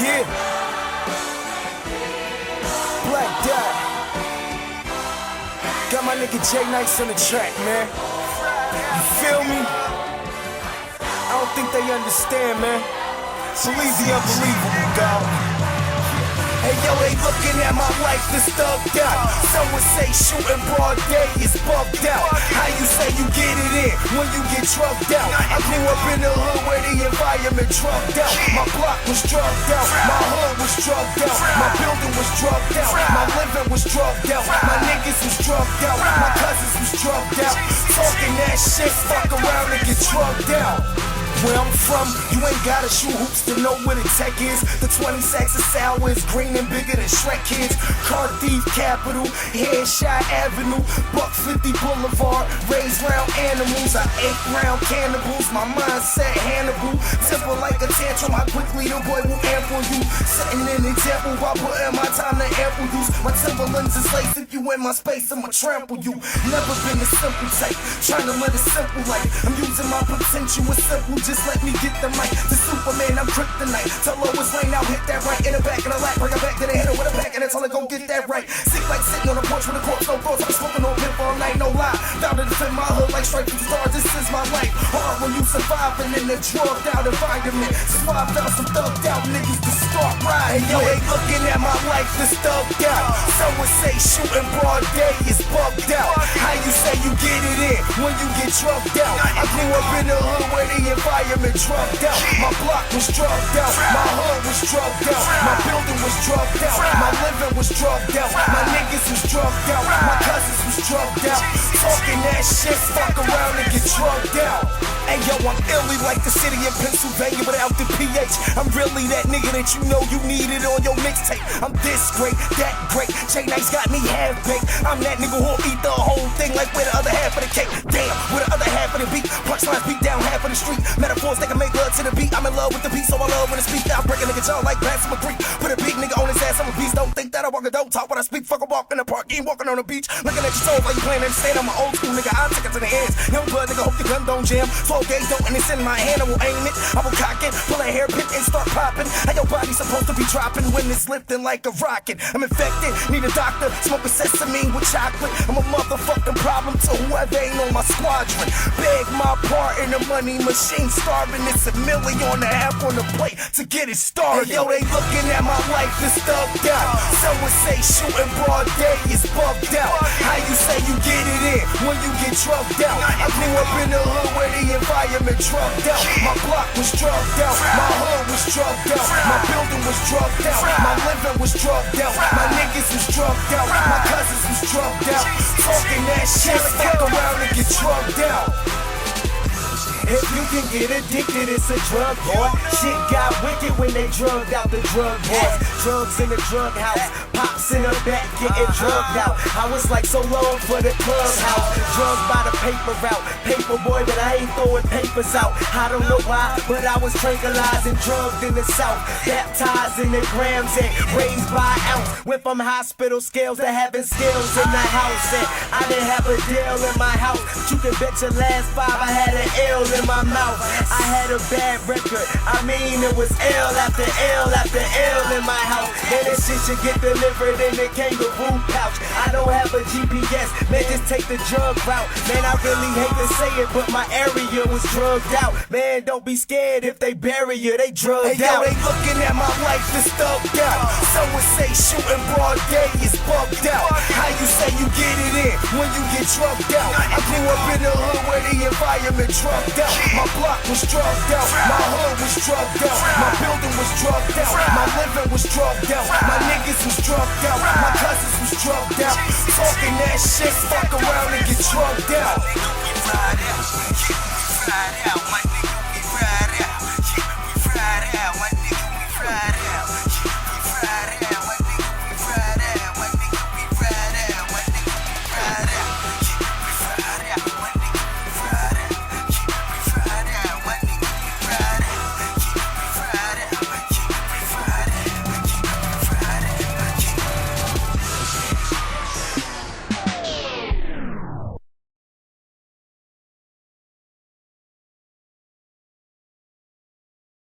Yeah. Black Dott. Got my nigga J Nice on the track, man. You feel me? I don't think they understand, man. Believe the unbelievable, dog. Hey yo, they looking at my life that's thugged out. Some would say shooting broad day is bugged out. How you say you get it in when you get drugged out? I grew up in the hood where the environment drugged out. My block was drugged out, my hood was drugged out, my building was drugged out, my living was drugged out, my niggas was drugged out, my cousins was drugged out. Talking that shit, fuck around and get drugged out. Where I'm from, you ain't gotta shoot hoops to know where the tech is. The 20 sacks of sour is green and bigger than Shrek kids. Car thief capital, Headshot Avenue, Buck 50 Boulevard. Raised round animals, I ate round cannibals. My mindset Hannibal, simple like a tantrum. How quickly the boy will ample you. Setting an example while putting my time to ample use. My Timberlands is laced. If you in my space, I'ma trample you. Never been a simple type, trying to live a simple life. I'm using my potential, it's simple. Just let me get the mic. The Superman, I'm kryptonite. Tell Lois Lane, I'll hit that right in the back of the lap. Bring her back to the header with a pack, and that's all I gon' get that right. Sick like sitting on a porch with a corpse, no thoughts. I'm smoking on pimp all night, no lie. Down to defend my hood like straight from the stars. This is my life. Hard when you surviving in a drugged out environment. Survived out some thugged out niggas to start riding. Yo, they looking at my life that's thugged out. Some would say shooting broad day is bugged out. How you say you get it in when you get drugged out? I grew up in the hood where the environment drugged out. My block was drugged out, my hood was drugged out, my building was drugged out, my living was drugged out, my niggas was drugged out, my cousins was drugged out. Talking that shit, fuck around and get drugged out. Hey yo, I'm illy like the city of Pennsylvania without the PH. I'm really that nigga that you know you needed on your mixtape. I'm this great, that great. J Nice got me half baked. I'm that nigga who'll eat the whole thing like with the other half of the cake. Damn, with the other half of the beat. Punchlines beat down half of the street. Metaphors that can make love to the beat. I'm in love with the beat, so I love when it speak. I break a nigga jaw like Bass McCree. Put a big nigga on his ass, I'm a beast. Don't think that I walk a dope talk when I speak. Fuck a walk in the park, you ain't walking on the beach. Looking at your soul like you playing in the stand. I'm an old school nigga, I'll take it to the ends. Young blood nigga, hope your gun don't jam. 12 gauge don't, and it's in my hand, I will aim it. I will cock it, pull a hairpin and start popping. How your body supposed to be dropping when it's lifting like a rocket? I'm infected, need a doctor, smoking sesame with chocolate. I'm a motherfucking problem to whoever ain't on my squadron. Beg my part in the money machine, starving. It's $1 million on the half on the plate to get it started. Hey, yo, they looking at my life that's thugged out. Some would say shooting broad day is bugged out. How you say you get it in when you get drugged out? I grew up in the hood where the environment drugged out. My block was drugged out, my hood was drugged out, my building was drugged out, my living was drugged out, my niggas was drugged out, my cousins was drugged out. Talking that shit, fuck around and get drugged out. If you can get addicted, it's a drug, boy. Shit got wicked when they drugged out the drug boys. Drugs in the drug house, pops in the back getting drugged out. I was like so long for the clubhouse. Drugged by the paper route, paper boy, but I ain't throwing papers out. I don't know why, but I was tranquilized and drugged in the south. Baptized in the grams and raised by ounce. Went from hospital scales to having scales in the house. And I didn't have a deal in my house, but you can bet your last 5 I had an L in my mouth. I had a bad record, I mean it was L after L after L in my house. And this shit should get delivered in the kangaroo pouch. I don't have a GPS, man, just take the drug route. Man, I really hate to say it, but my area was drugged out. Man, don't be scared if they bury you, they drugged out. They looking at my life that's thugged out. Some would say shooting broad day is bugged out. How you say you get it in when you get drugged out? I grew up in the hood where the environment drugged out. My block was drugged out, my hood was drugged out, my building was drugged out, my living was drugged out, my niggas was drugged out, my cousins was drugged out. Talking that shit, fuck around and get drugged out. Ride out, my nigga.